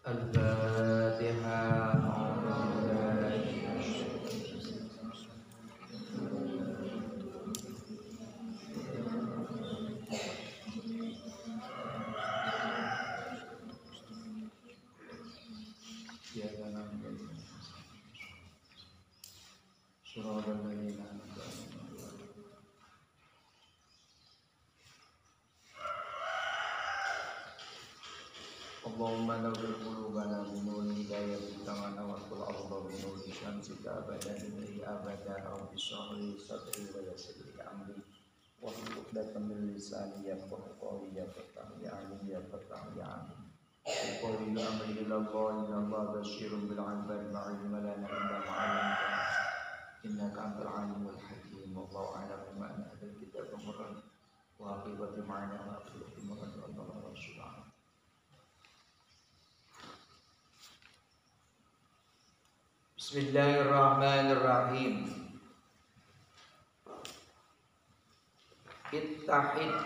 Al-Fatihah. Ya dalam surah Al-Ladzina Allahumma nawwir qulubana bi nuri hidayatika wa nawwir al-ardha bi nuri syamsika abadan li abada rabbi shrah li sadri wa yassir li amri wa hlul 'uqdatam min lisani yafqahu qawli ya fatah ya alim ya fatah ya alim qawli amri ila Allah inna Allah basyirun bil 'ibadi ma 'ilma lana illa ma 'allamtana innaka antal 'alimul hakim wallahu a'lamu ma anzala kitabun murad wa aqibatu ma'ana wa aqibatu murad wallahu rasulullah. Bismillahirrahmanirrahim. Ittahid,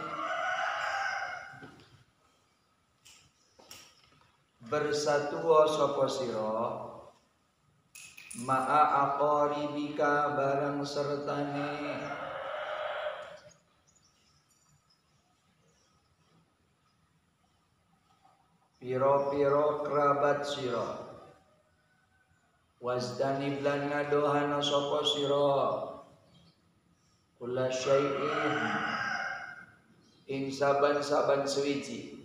bersatu sapa sira ma'a aqaribika barang sertane piro-piro kerabat sira wasdanib lan ngadohana sapa sira kula syai'in ing saban-saban suwiji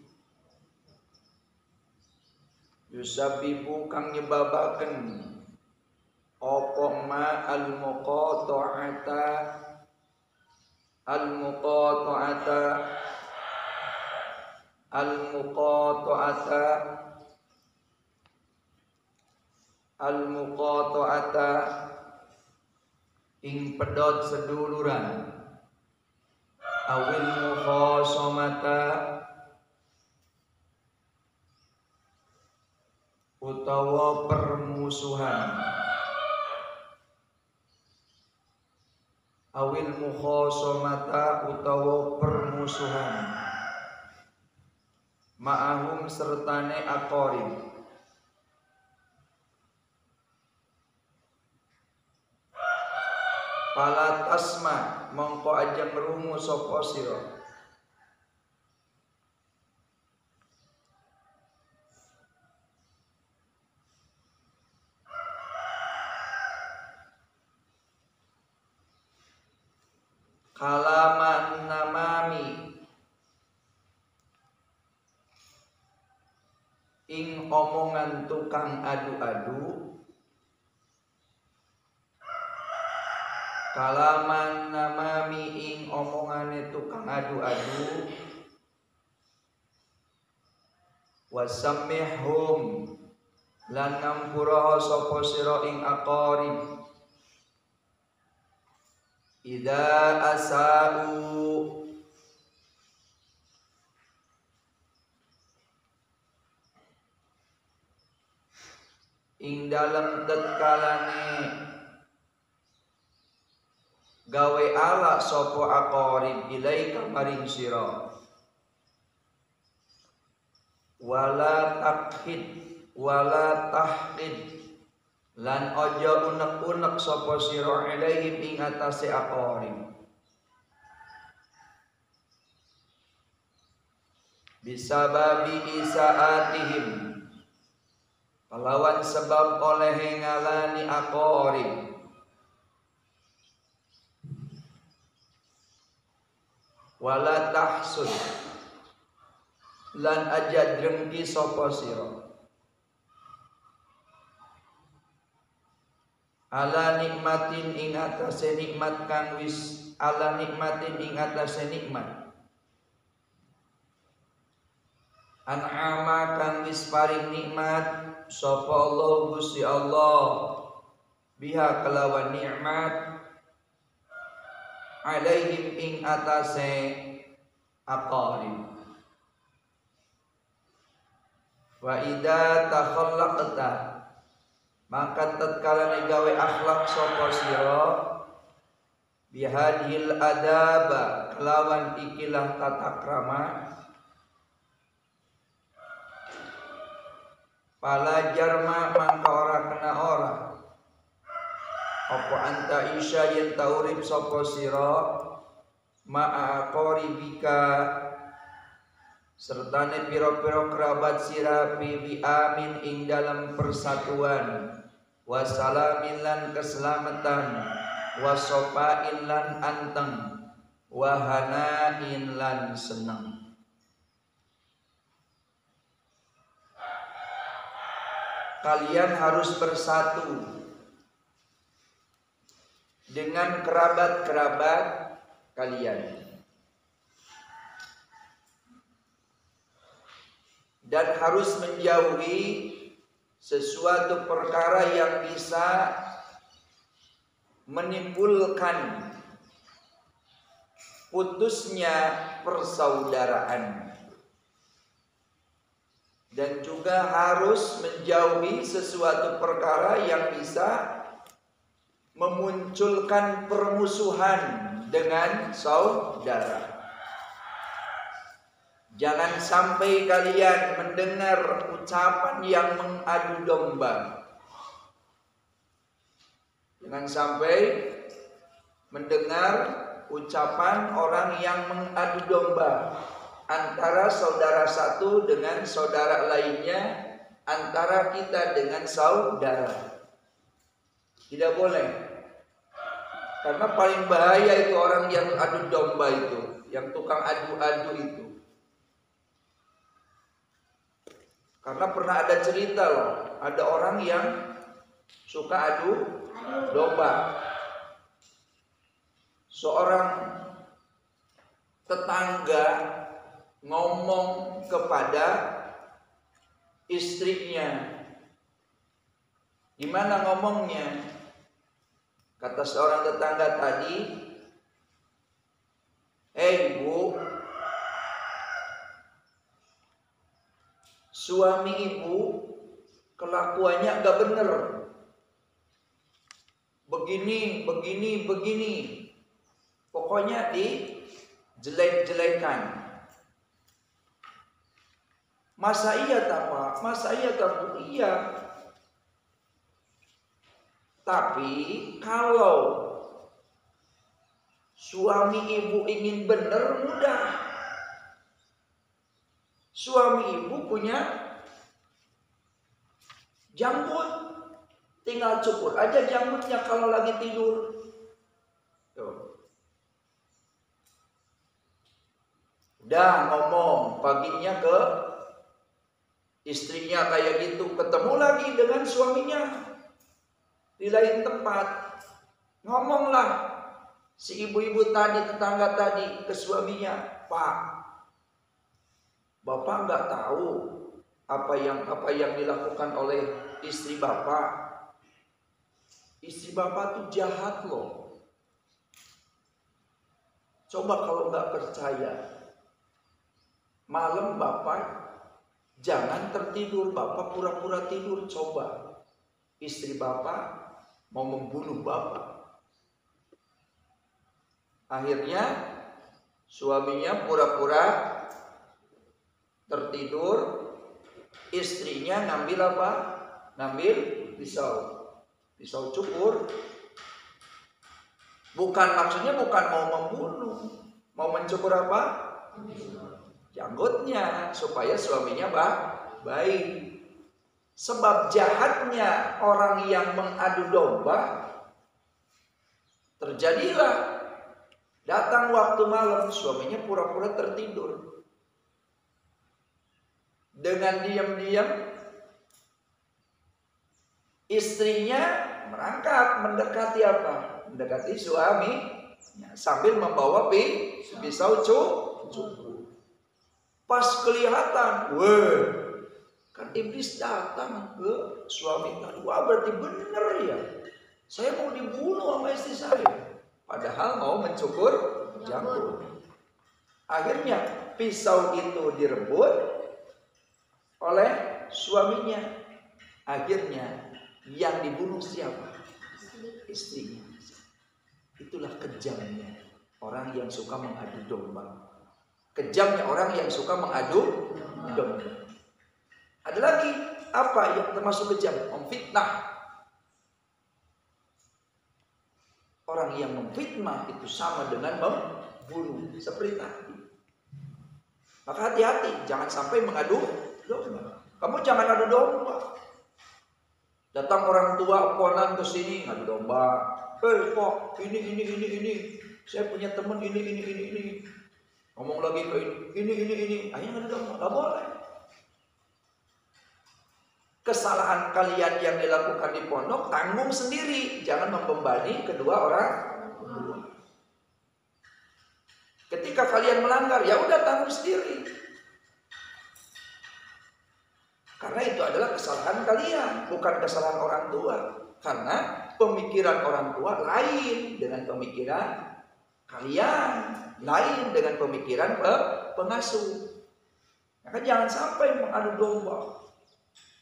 yusabibu kang nyebabaken apa ma al-muqata'ata ing pedot seduluran awil mukhasomata utawa permusuhan ma'ahum sertane aqarib pala tasma mongko aja ngrungu sapa sira kalaman namami ing omongan tukang adu-adu kalaman namami ing omongane tukang adu-adu wasammihum lan ngampura sapa sira ing aqarib idza asau ing dalam tetkalane gawe ala sapa aqarib ilaika maring sira wala tahqid lan aja unek-unek sapa sira ilaihim ing atase aqarib bisababi isaatihim kalawan sebab oleh ngalani aqarib wala tahsud lan aja drengki sapa sira ala nikmatin ing atase nikmat kang wis ala nikmatin ing atase nikmat an'ama kang wis paring nikmat sapa Allah Gusti Allah biha kelawan nikmat alaihim ing atase aqarib wa idza takhallaqta maka tatkala gawe akhlak sapa sira bihadhil adaba kelawan ikilah tata krama palajar mangka ora kena ora apa anta isya yen taurip sapa sira ma'a qaribika sertane pira-pira kerabat sira bi amin ing dalam persatuan wasalamin lan keselamatan wasofain lan anteng wahanain lan seneng. Kalian harus bersatu dengan kerabat-kerabat kalian dan harus menjauhi sesuatu perkara yang bisa menimbulkan putusnya persaudaraan, dan juga harus menjauhi sesuatu perkara yang bisa memunculkan permusuhan dengan saudara. Jangan sampai kalian mendengar ucapan yang mengadu domba. Jangan sampai mendengar ucapan orang yang mengadu domba antara saudara satu dengan saudara lainnya, antara kita dengan saudara. Tidak boleh. Karena paling bahaya itu orang yang adu domba itu, yang tukang adu-adu itu. Karena pernah ada cerita loh, ada orang yang suka adu domba. Seorang tetangga ngomong kepada istrinya. Gimana ngomongnya? Kata seorang tetangga tadi, ibu, suami ibu kelakuannya gak bener. Begini. Pokoknya dijelek-jelekan. Masa iya tak Pak? Masa iya tak Bu? Iya. Tapi kalau suami ibu ingin benar, mudah. Suami ibu punya janggut, tinggal cukur aja janggutnya kalau lagi tidur. Tuh. Udah ngomong paginya ke istrinya kayak gitu, ketemu lagi dengan suaminya di lain tempat. Ngomonglah si ibu-ibu tadi, tetangga tadi ke suaminya, Pak, Bapak nggak tahu apa yang dilakukan oleh istri Bapak. Istri Bapak tuh jahat loh. Coba kalau nggak percaya, malam Bapak jangan tertidur, Bapak pura-pura tidur, coba. Istri Bapak mau membunuh Bapak. Akhirnya suaminya pura-pura tertidur, istrinya ngambil apa? Ngambil pisau cukur. Maksudnya bukan mau membunuh, mau mencukur apa? Janggutnya supaya suaminya baik. Sebab jahatnya orang yang mengadu domba, terjadilah datang waktu malam suaminya pura-pura tertidur. Dengan diam-diam istrinya merangkak mendekati apa? Mendekati suami sambil membawa pisau cukur. Pas kelihatan, kan iblis datang ke suami tadi. Wah, berarti bener ya, saya mau dibunuh sama istri saya, padahal mau mencukur janggut. Akhirnya pisau itu direbut oleh suaminya. Akhirnya yang dibunuh siapa? Istrinya. Itulah kejamnya orang yang suka mengadu domba. Kejamnya orang yang suka mengadu domba. Ada lagi, apa yang termasuk kejam? Memfitnah. Orang yang memfitnah itu sama dengan membunuh, seperti tadi. Maka hati-hati, jangan sampai mengadu domba. Kamu jangan adu domba. Datang orang tua ponan ke sini ngadu domba. Pak, ini. Saya punya teman ini. Ngomong lagi ke ini. Ayo ngadu domba, nggak boleh. Kesalahan kalian yang dilakukan di pondok tanggung sendiri, jangan membebani kedua orang tua. Ketika kalian melanggar, ya udah tanggung sendiri. Karena itu adalah kesalahan kalian, bukan kesalahan orang tua. Karena pemikiran orang tua lain dengan pemikiran kalian, lain dengan pemikiran pengasuh. Maka jangan sampai mengadu domba.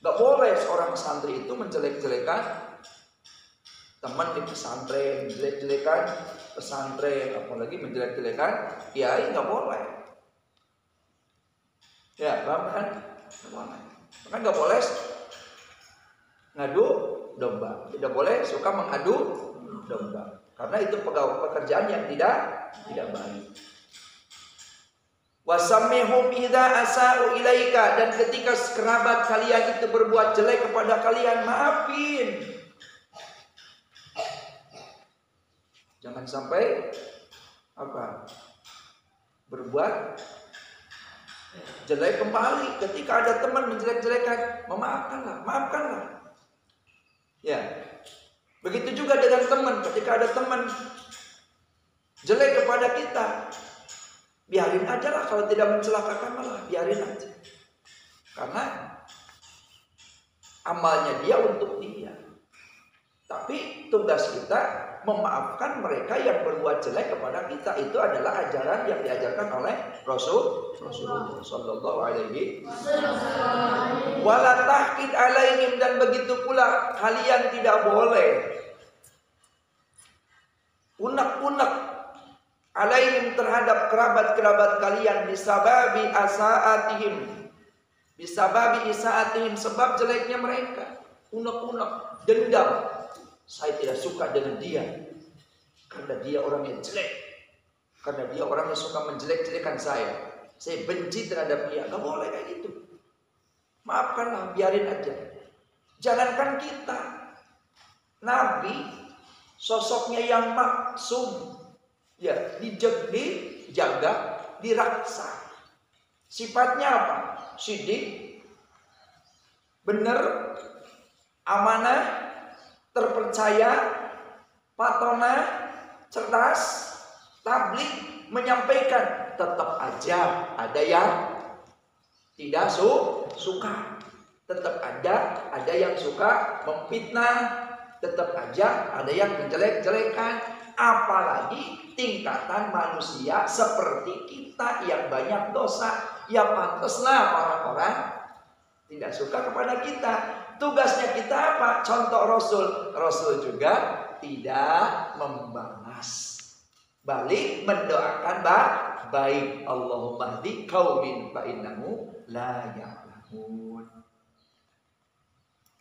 Gak boleh seorang santri itu menjelek-jelekan teman di pesantren, menjelek-jelekan pesantren, apalagi menjelek-jelekan kiai, gak boleh. Ya, paham kan? Gak boleh. Maka gak boleh ngadu domba, tidak boleh suka mengadu domba, karena itu pekerjaan yang tidak baik. Wasammihum idza asa'u ilaika, dan ketika kerabat kalian itu berbuat jelek kepada kalian, maafin. Jangan sampai berbuat jelek kembali. Ketika ada teman menjelek-jelekan, maafkanlah. Ya. Begitu juga dengan teman, ketika ada teman jelek kepada kita, biarin aja lah, kalau tidak mencelakakan malah biarin aja. Karena amalnya dia untuk dia. Tapi tugas kita memaafkan mereka yang berbuat jelek kepada kita. Itu adalah ajaran yang diajarkan oleh Rasulullah sallallahu alaihi wasallam. Wala tahqid alaihim, dan begitu pula kalian tidak boleh unek-unek alaihim terhadap kerabat-kerabat kalian bisababi asaatihim, sebab jeleknya mereka. Unek-unek, dendam, saya tidak suka dengan dia karena dia orang yang jelek, karena dia orang yang suka menjelek-jelekan saya benci terhadap dia. Gak boleh kayak gitu. Maafkanlah, biarin aja. Jangankan kita, Nabi sosoknya yang maksum, ya, dijaga, diraksa. Sifatnya apa? Sidik, benar, amanah, terpercaya, patona, cerdas, tabligh, menyampaikan. Tetap aja ada yang tidak suka. Tetap ada yang suka memfitnah. Tetap aja ada yang menjelek-jelekan. Apalagi tingkatan manusia seperti kita yang banyak dosa. Ya pantaslah orang-orang tidak suka kepada kita. Tugasnya kita apa? Contoh Rasul juga tidak membalas, balik mendoakan baik. Allahumma hdi qaumin fa innahu la ya'lamun.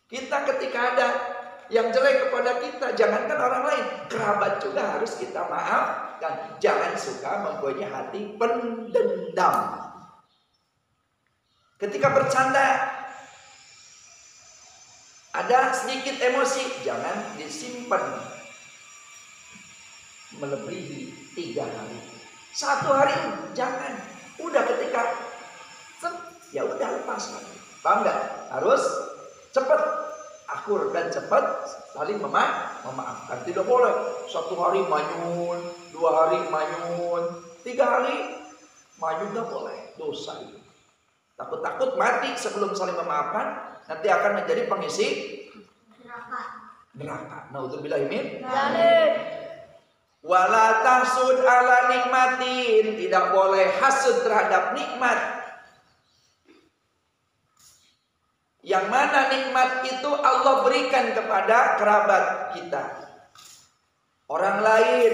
Kita ketika ada yang jelek kepada kita, jangankan orang lain, kerabat juga harus kita maafkan. Jangan suka mempunyai hati pendendam. Ketika bercanda ada sedikit emosi, jangan disimpan melebihi 3 hari. 1 hari jangan. Udah ketika ya udah lepas lagi. Paham nggak? Harus cepat, akur dan cepat saling memaafkan. Tidak boleh 1 hari manyun, 2 hari manyun, 3 hari manyun, nggak boleh. Dosa itu. Takut-takut mati sebelum saling memaafkan, nanti akan menjadi pengisi neraka. Nauzubillahi min dzalik. Wala tahsud ala nikmatin, tidak boleh hasud terhadap nikmat. Yang mana nikmat itu Allah berikan kepada kerabat kita. Orang lain,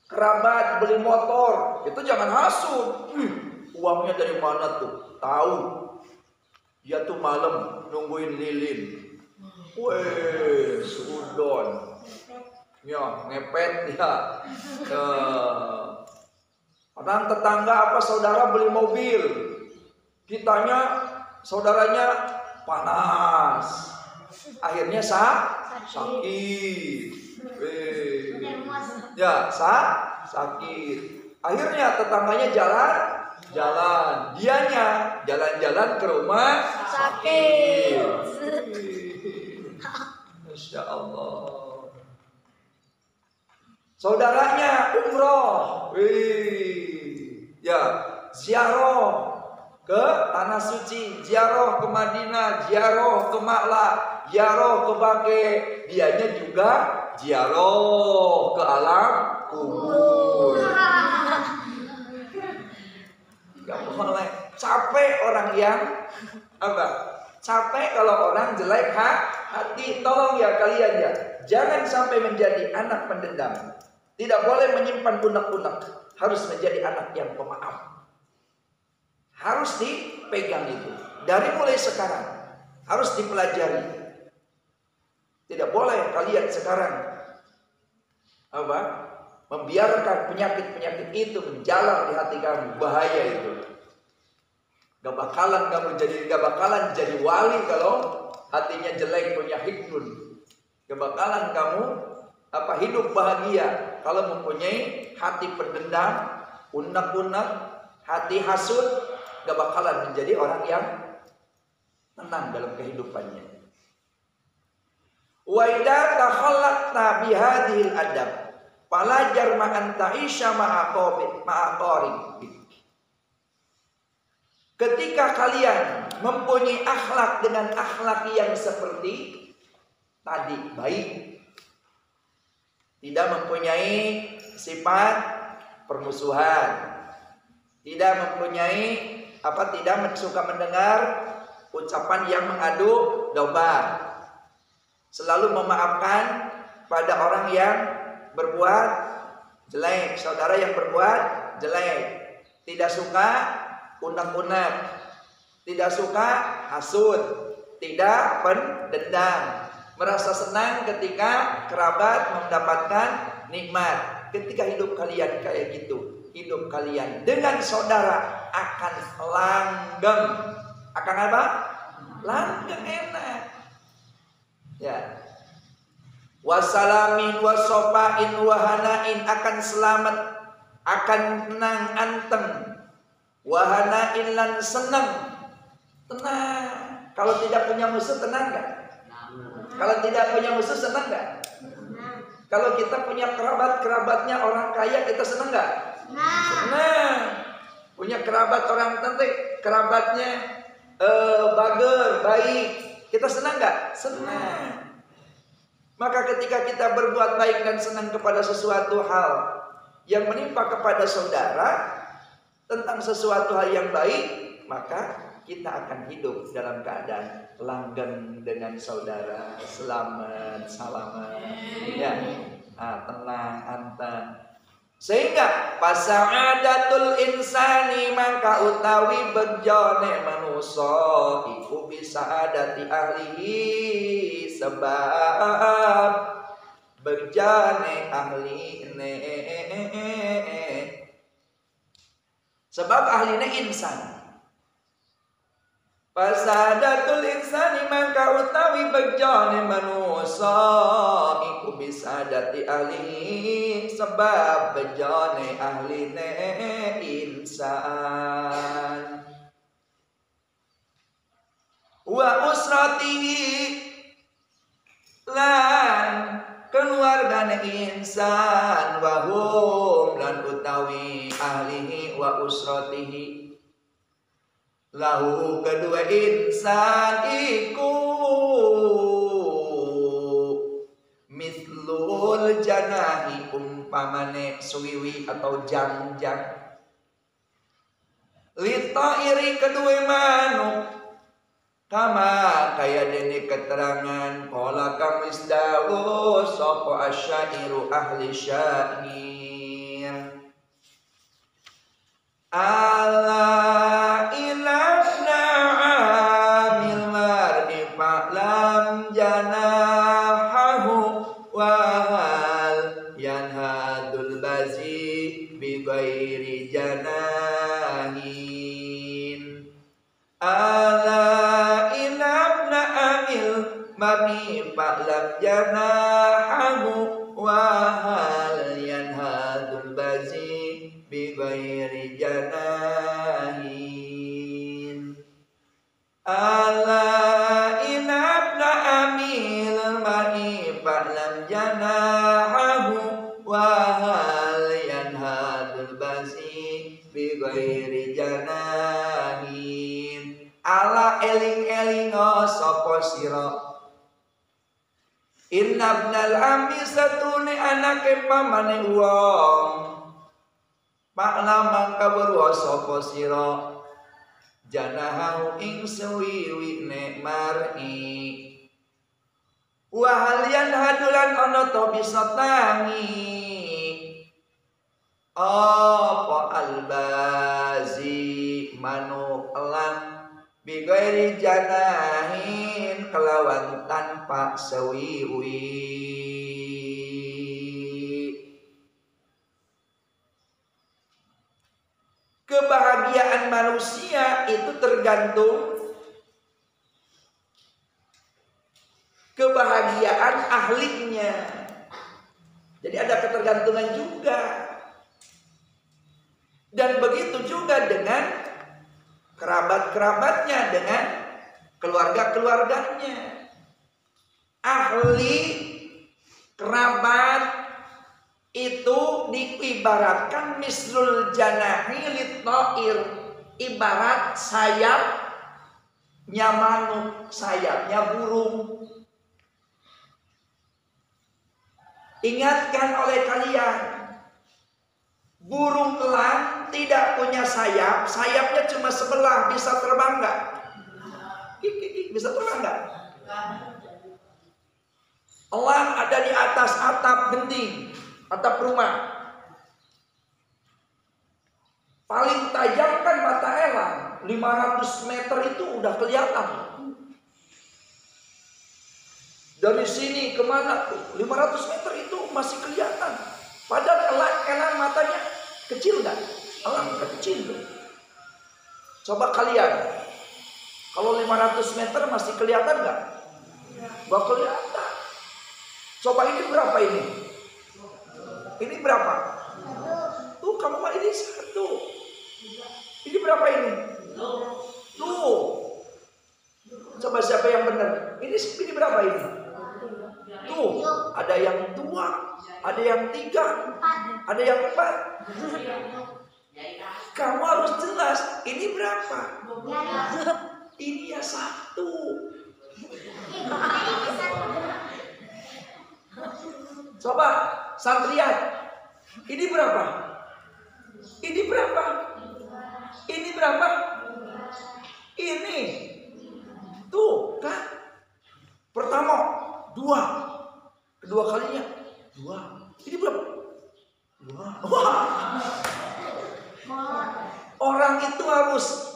kerabat beli motor, itu jangan hasud. Uangnya dari mana tuh? Tahu. Dia tuh malam nungguin lilin. Weh, sudon. Ya, ngepet ya. Orang tetangga apa saudara beli mobil. Kitanya, saudaranya panas. Akhirnya sakit. Ya, sakit. Akhirnya tetangganya jalan. Dianya jalan-jalan ke rumah sakit. Masya Allah. Saudaranya umroh. Ya, ziarah ke tanah suci, ziarah ke Madinah, ziarah ke Maklah, ziarah ke Baqi. Dianya juga ziarah ke alam kubur. Gak boleh. Capek orang yang apa? Capek kalau orang jelek hati. Tolong ya kalian ya, jangan sampai menjadi anak pendendam. Tidak boleh menyimpan unek-unek. Harus menjadi anak yang pemaaf. Harus dipegang itu. Dari mulai sekarang harus dipelajari. Tidak boleh kalian sekarang apa? Membiarkan penyakit-penyakit itu menjalar di hati kamu. Bahaya itu. Gak bakalan jadi wali kalau hatinya jelek, punya hiknun. Gak bakalan kamu hidup bahagia kalau mempunyai hati pendendam, unek-unek, hati hasud. Gak bakalan menjadi orang yang tenang dalam kehidupannya. Wa idza takhallaqta bihadhil adab falajar ma'an ta'isha ma'aqarib. Ketika kalian mempunyai akhlak dengan akhlak yang seperti tadi, baik, tidak mempunyai sifat permusuhan, tidak mempunyai tidak suka mendengar ucapan yang mengadu domba, selalu memaafkan pada orang yang berbuat jelek, saudara yang berbuat jelek, tidak suka unek-unek, tidak suka hasud, tidak pendendam, merasa senang ketika kerabat mendapatkan nikmat. Ketika hidup kalian kayak gitu, hidup kalian dengan saudara akan langgeng. Akan apa? Langgeng, enak. Ya. Wasalamin wasopain wahanain, akan selamat, akan tenang anteng. Wahanain lan senang. Tenang. Kalau tidak punya musuh tenang gak? Kalau tidak punya musuh senang gak? Kalau kita punya kerabatnya orang kaya, kita senang gak? Senang. Punya kerabat orang cantik, kerabatnya bager, baik, kita senang gak? Senang. Maka ketika kita berbuat baik dan senang kepada sesuatu hal yang menimpa kepada saudara, tentang sesuatu hal yang baik, maka kita akan hidup dalam keadaan langgeng dengan saudara, selamat, salaman, ya, tenang, anteng. Sehingga pasa'adatul insani, maka utawi berjone manusia iku bisa adati ahlihi, sebab berjane ahline, sebab ahline insan. Pasadatul insani, maka utawi berjane manusia iku bisa dati ahli, sebab berjane ahline insan. Wa usratihi, lan keluargane insan, wahum lan utawi ahlihi wa usratihi, lahu kedua insan iku mithlul janahi, umpamane suwiwi atau jangjang, litairi kedua manuk, kama kaya dene keterangan qala kamisdawu sapa asyairu ahli syair, ala ilafna Ala inabna amil mami fa'lam janahahu wa hal yanhadul bazi bi ghairi janahin. Ala inabna amil mami fa'lam janahahu wa hal yanhadul bazi bi ghairi janahin. Ala eling-elingo sapa sira inna ibnal ammi satune anake pamane wong paklaman kaweruh sapa sira janahu ing suwiwine mar'i wa halian hadulan ana to bisa tangi apa albazi manuk elang bigairi janahin kelawan tanpa sewiwi. Kebahagiaan manusia itu tergantung kebahagiaan ahlinya. Jadi ada ketergantungan juga. Dan begitu juga dengan kerabat-kerabatnya, dengan keluarga-keluarganya. Ahli kerabat itu diibaratkan mislul janahi lit-ta'ir, ibarat sayapnya manuk, sayapnya burung. Ingatkan oleh kalian, burung elang tidak punya sayap, sayapnya cuma sebelah, bisa terbang nggak? Bisa terbang nggak? Elang ada di atas atap genting, atap rumah. Paling tajam kan mata elang, 500 meter itu udah kelihatan. Dari sini kemana tuh? 500 meter itu masih kelihatan. Padahal elang matanya kecil nggak? Elang kecil tuh. Coba kalian, kalau 500 meter masih kelihatan nggak? Nggak kelihatan. Coba ini berapa ini? Ini berapa? Tuh kamu mah ini satu. Ini berapa ini? Tuh. Coba siapa yang benar? Ini berapa ini? Tuh, ada yang 2, ada yang 3, ada yang 4. Kamu harus jelas, ini berapa? Ini ya 1. Coba santrian, ini berapa? Ini berapa? Ini berapa? Ini. Tuh kan? Pertama 2, kedua kalinya 2. Ini berapa? 2. Wah. Orang itu harus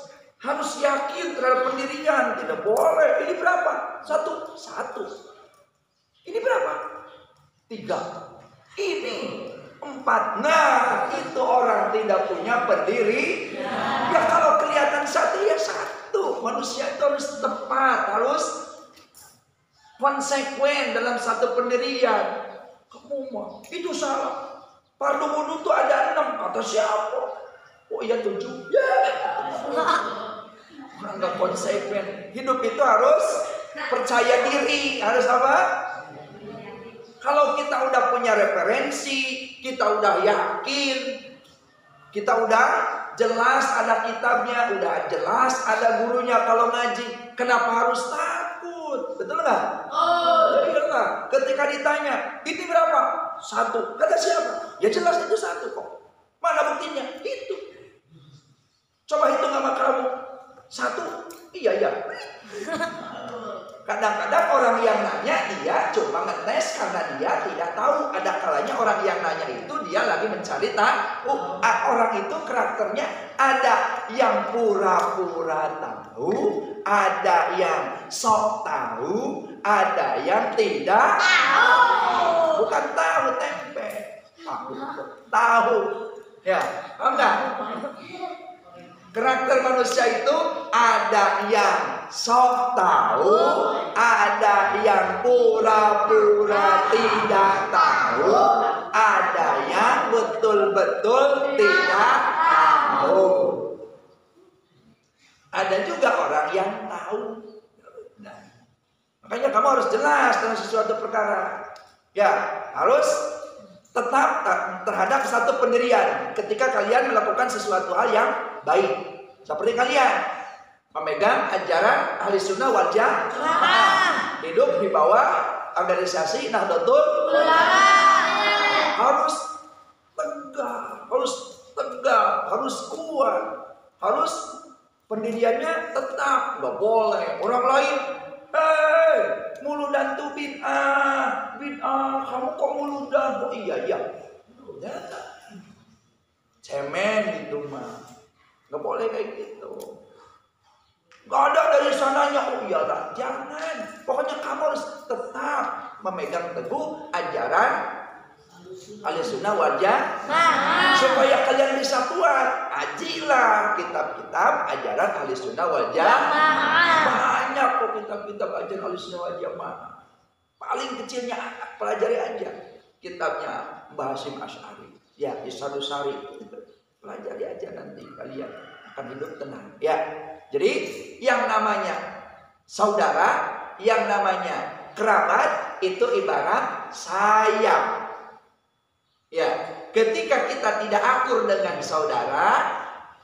yakin terhadap pendirian, tidak boleh. Ini berapa? 1. Ini berapa? 3. Ini 4. Nah, itu orang tidak punya pendiri. Ya kalau kelihatan 1 ya 1. Manusia itu harus tepat, harus konsekuen dalam satu pendirian. Kamu mah itu salah. Fardu wudu itu ada 6, kata siapa? Oh iya 7. Ya. Orang nggak konsekuen. Hidup itu harus percaya diri, harus apa? Kalau kita udah punya referensi, kita udah yakin, kita udah jelas ada kitabnya, udah jelas ada gurunya kalau ngaji, kenapa harus takut? Betul nggak? Oh. Iya nggak? Ketika ditanya, ini berapa? 1. Kata siapa? Ya jelas itu 1 kok. Mana buktinya? Itu. Coba hitung sama kamu. 1? Iya. Kadang-kadang orang yang nanya dia cuma ngetes karena dia tidak tahu. Ada kalanya orang yang nanya itu dia lagi mencari tahu. Orang itu karakternya ada yang pura-pura tahu, ada yang sok tahu, ada yang tidak tahu. Bukan tahu tempe, tahu. Ya, enggak. Karakter manusia itu ada yang sok tahu, ada yang pura-pura tidak tahu, ada yang betul-betul tidak tahu. Ada juga orang yang tahu. Nah, makanya kamu harus jelas dalam sesuatu perkara. Ya, harus tetap terhadap satu pendirian ketika kalian melakukan sesuatu hal yang baik. Seperti kalian memegang ajaran ahli sunnah wal jamaah, hidup di bawah organisasi Nahdlatul Ulama. Harus tegak, harus kuat, harus pendiriannya tetap. Nggak boleh orang lain mulu dan tuh bid'ah, kamu kok mulu dan? Oh iya, ya. Cemen gitu mah, nggak boleh kayak gitu. Nggak ada dari sananya, oh iya lah, jangan. Pokoknya kamu harus tetap memegang teguh ajaran Ahlussunnah wal Jamaah. Supaya kalian bisa kuat, ajilah kitab-kitab ajaran Ahlussunnah wal Jamaah. Banyak kok kitab-kitab ajaran Ahlussunnah wal Jamaah. Paling kecilnya pelajari aja kitabnya Mbah Hasyim Asy'ari, ya Irsyadur Sari. Pelajari aja, nanti kalian akan hidup tenang. Ya, jadi yang namanya saudara, yang namanya kerabat itu ibarat sayap. Ya, ketika kita tidak akur dengan saudara,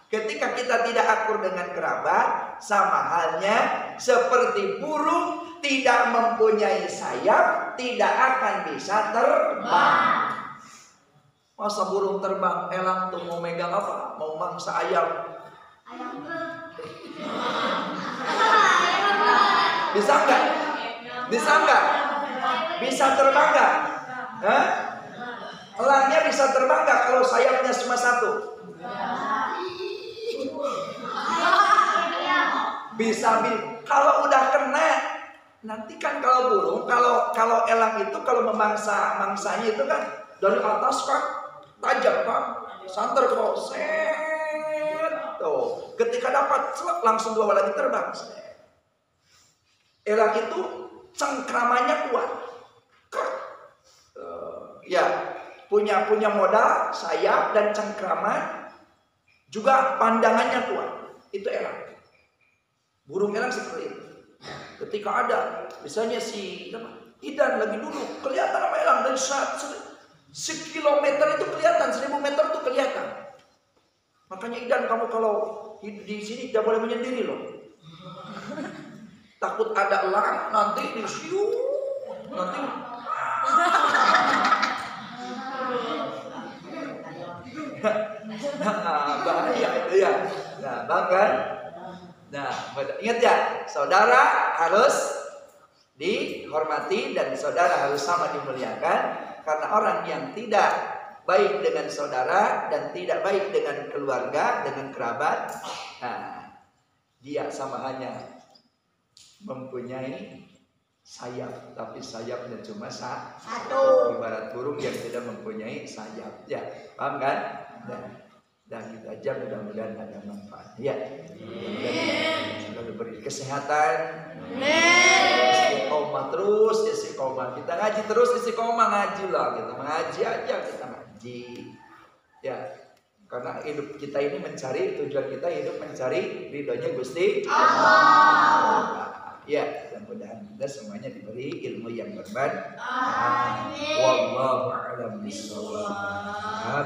ketika kita tidak akur dengan kerabat, sama halnya seperti burung tidak mempunyai sayap, tidak akan bisa terbang. Masa burung terbang, elang tuh mau megang apa? Mau mangsa ayam. Bisa enggak? Bisa enggak? Bisa terbang enggak? Hah? Elangnya bisa terbang nggak kalau sayapnya cuma satu? Bisa. Kalau udah kena, nanti kan kalau burung, kalau elang itu kalau mangsanya itu kan dari atas kan tajam kan, santer kok, set, tuh. Ketika dapat langsung dua lagi terbang. Elang itu cengkramannya kuat. Ya. Punya modal, sayap dan cengkraman, juga pandangannya kuat. Itu elang. Burung elang seperti itu. Ketika ada, misalnya si idan lagi duduk, kelihatan sama elang dari sekilometer itu kelihatan, 1000 meter itu kelihatan. Makanya idan, kamu kalau di sini tidak boleh menyendiri loh. Takut ada elang nanti disiu, nanti. Nah, bahaya itu ya. Nah, bahkan, ingat ya, saudara harus dihormati dan saudara harus sama dimuliakan. Karena orang yang tidak baik dengan saudara dan tidak baik dengan keluarga, dengan kerabat, nah, dia sama hanya mempunyai sayap, tapi sayapnya cuma satu. Ibarat burung yang tidak mempunyai sayap. Ya, paham kan? Dan kita aja mudah-mudahan ada manfaat. Ya, semoga diberi kesehatan. Istiqomah terus, istiqomah. Kita ngaji terus, istiqomah ngaji lah. Kita mengaji aja, kita ngaji. Ya, karena hidup kita ini mencari, tujuan kita hidup mencari ridhonya Gusti Allah. Ya, mudah-mudahan kita semuanya diberi ilmu yang bermanfaat. Wallahu a'lam bishawab.